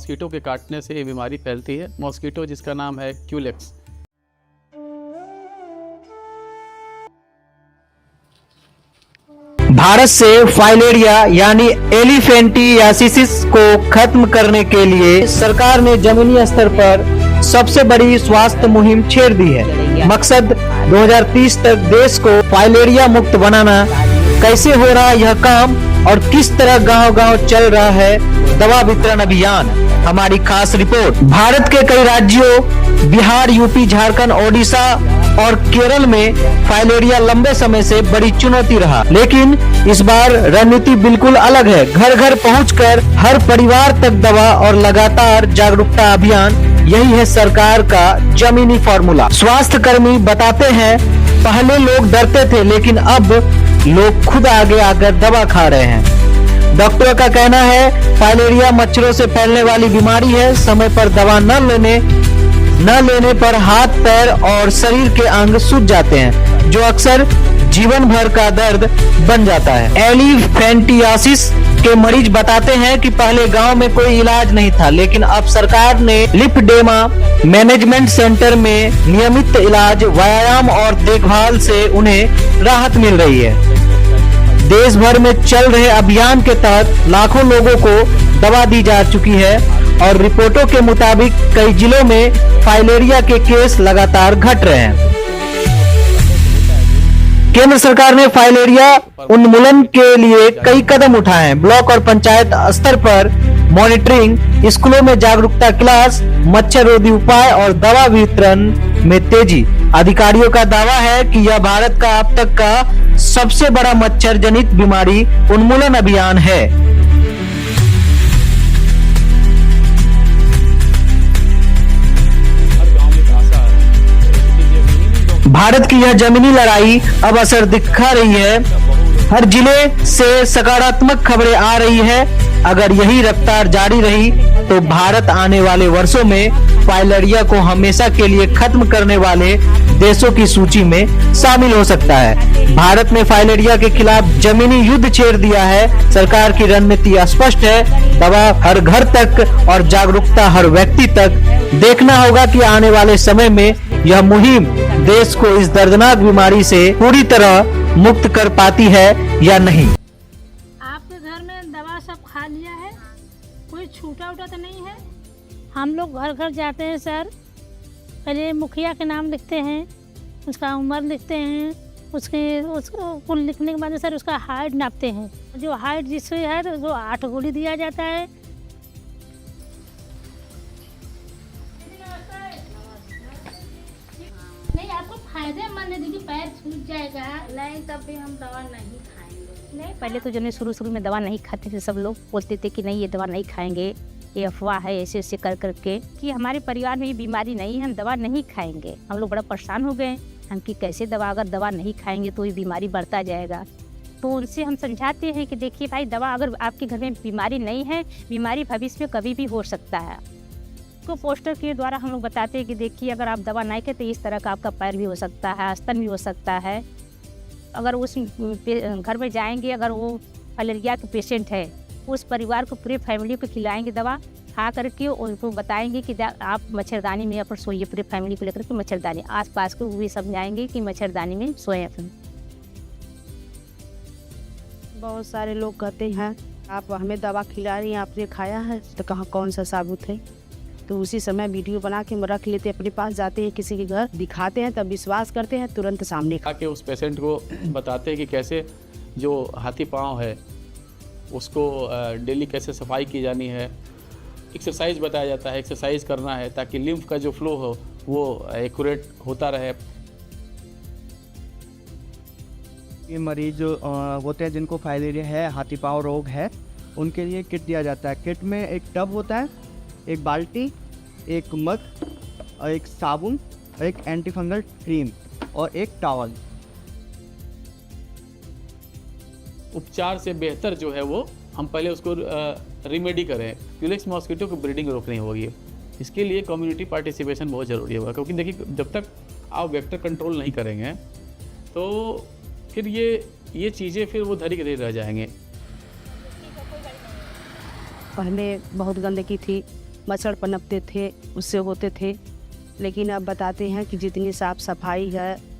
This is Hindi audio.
मॉस्किटो के काटने से ये बीमारी फैलती है। मॉस्किटो जिसका नाम है क्यूलेक्स। भारत से फाइलेरिया यानी एलिफेंटियासिस को खत्म करने के लिए सरकार ने जमीनी स्तर पर सबसे बड़ी स्वास्थ्य मुहिम छेड़ दी है। मकसद 2030 तक देश को फाइलेरिया मुक्त बनाना। कैसे हो रहा है यह काम और किस तरह गांव-गांव चल रहा है दवा वितरण अभियान, हमारी खास रिपोर्ट। भारत के कई राज्यों बिहार, यूपी, झारखंड, ओडिशा और केरल में फाइलेरिया लंबे समय से बड़ी चुनौती रहा, लेकिन इस बार रणनीति बिल्कुल अलग है। घर घर पहुंचकर हर परिवार तक दवा और लगातार जागरूकता अभियान, यही है सरकार का जमीनी फॉर्मूला। स्वास्थ्य कर्मी बताते हैं पहले लोग डरते थे, लेकिन अब लोग खुद आगे आकर दवा खा रहे हैं। डॉक्टरों का कहना है फाइलेरिया मच्छरों से फैलने वाली बीमारी है। समय पर दवा न लेने पर हाथ, पैर और शरीर के अंग सूज जाते हैं, जो अक्सर जीवन भर का दर्द बन जाता है। एलिफेंटियासिस के मरीज बताते हैं कि पहले गांव में कोई इलाज नहीं था, लेकिन अब सरकार ने लिपडेमा मैनेजमेंट सेंटर में नियमित इलाज, व्यायाम और देखभाल से उन्हें राहत मिल रही है। देश भर में चल रहे अभियान के तहत लाखों लोगों को दवा दी जा चुकी है और रिपोर्टों के मुताबिक कई जिलों में फाइलेरिया के केस लगातार घट रहे हैं। केंद्र सरकार ने फाइलेरिया उन्मूलन के लिए कई कदम उठाए हैं। ब्लॉक और पंचायत स्तर पर मॉनिटरिंग, स्कूलों में जागरूकता क्लास, मच्छर रोधी उपाय और दवा वितरण में तेजी। अधिकारियों का दावा है कि यह भारत का अब तक का सबसे बड़ा मच्छर जनित बीमारी उन्मूलन अभियान है। भारत की यह जमीनी लड़ाई अब असर दिखा रही है। हर जिले से सकारात्मक खबरें आ रही है। अगर यही रफ्तार जारी रही तो भारत आने वाले वर्षों में फाइलेरिया को हमेशा के लिए खत्म करने वाले देशों की सूची में शामिल हो सकता है। भारत ने फाइलेरिया के खिलाफ जमीनी युद्ध छेड़ दिया है। सरकार की रणनीति स्पष्ट है, दवा हर घर तक और जागरूकता हर व्यक्ति तक। देखना होगा कि आने वाले समय में यह मुहिम देश को इस दर्दनाक बीमारी से पूरी तरह मुक्त कर पाती है या नहीं। आपके घर में दवा सब खा लिया है, कोई छूटा उटा तो नहीं है? हम लोग घर घर जाते हैं सर, पहले मुखिया के नाम लिखते हैं, उसका उम्र लिखते हैं, उसको कुल लिखने के बाद सर उसका हाइट नापते हैं। जो हाइट जिससे है तो वो 8 गोली दिया जाता है। नहीं, आपको फायदेमंद है, देखिए पैर छूट जाएगा। नहीं, तब भी हम दवा नहीं खाएंगे। नहीं, पहले तो जब शुरू में दवा नहीं खाते थे, सब लोग बोलते थे कि नहीं ये दवा नहीं खाएंगे, ये अफवाह है, ऐसे ऐसे कर करके कि हमारे परिवार में ये बीमारी नहीं है, हम दवा नहीं खाएंगे। हम लोग बड़ा परेशान हो गए हम कि कैसे दवा, अगर दवा नहीं खाएंगे तो ये बीमारी बढ़ता जाएगा। तो उनसे हम समझाते हैं कि देखिए भाई, दवा अगर आपके घर में बीमारी नहीं है, बीमारी भविष्य में कभी भी हो सकता है। तो पोस्टर के द्वारा हम लोग बताते हैं कि देखिए अगर आप दवा नहीं खाते तो इस तरह का आपका पैर भी हो सकता है, स्तन भी हो सकता है। अगर उस घर में जाएंगे, अगर वो फाइलेरिया के पेशेंट है, उस परिवार को, पूरे फैमिली को खिलाएंगे दवा, खा करके उनको बताएंगे कि आप मच्छरदानी में अपन सोइए। पूरे फैमिली को लेकर के मच्छरदानी, आसपास को भी समझाएंगे कि मच्छरदानी में सोएं अपन। बहुत सारे लोग कहते हैं आप हमें दवा खिला रही हैं, आपने खाया है? तो कहाँ कौन सा साबुत है? तो उसी समय वीडियो बना के रख लेते, अपने पास जाते हैं, किसी के घर दिखाते हैं, तब विश्वास करते हैं, तुरंत सामने आके उस पेशेंट को बताते हैं कि कैसे जो हाथी पाँव है उसको डेली कैसे सफाई की जानी है। एक्सरसाइज बताया जाता है, एक्सरसाइज करना है ताकि लिम्फ का जो फ्लो हो वो एक्यूरेट होता रहे। ये मरीज जो होते हैं जिनको फाइलेरिया है, हाथी पाँव रोग है, उनके लिए किट दिया जाता है। किट में एक टब होता है, एक बाल्टी, एक मग और एक साबुन और एक एंटीफंगल क्रीम और एक टॉवल। उपचार से बेहतर जो है वो हम पहले उसको रिमेडी करें। क्यूलेक्स मॉस्किटो की ब्रीडिंग रोकनी होगी, इसके लिए कम्युनिटी पार्टिसिपेशन बहुत ज़रूरी होगा, क्योंकि देखिए जब तक आप वेक्टर कंट्रोल नहीं करेंगे तो फिर ये चीज़ें फिर वो धरी के धरी रह जाएंगे। पहले बहुत गंदगी थी, मच्छर पनपते थे, उससे होते थे। लेकिन अब बताते हैं कि जितनी साफ़ सफाई है